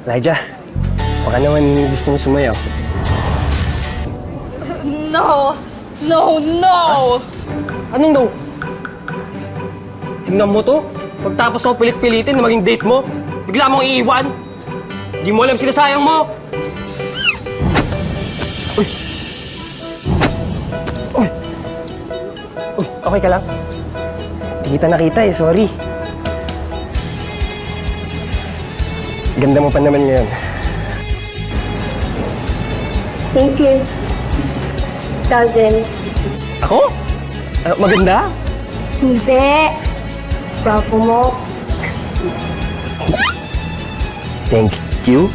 Elijah, baka naman gusto mo sumayaw. No! No! No! Anong no? Tingnan mo to. Pagtapos ako pilit-pilitin na maging date mo, bigla mong iiwan. Hindi mo alam sinasayang mo. Uy! Uy! Uy, okay ka lang? Hindi kita nakita eh, sorry. Ganda mo pa naman ngayon. Thank you. Doesn't. Ako? Maganda? Hindi. Gwapo mo. Thank you.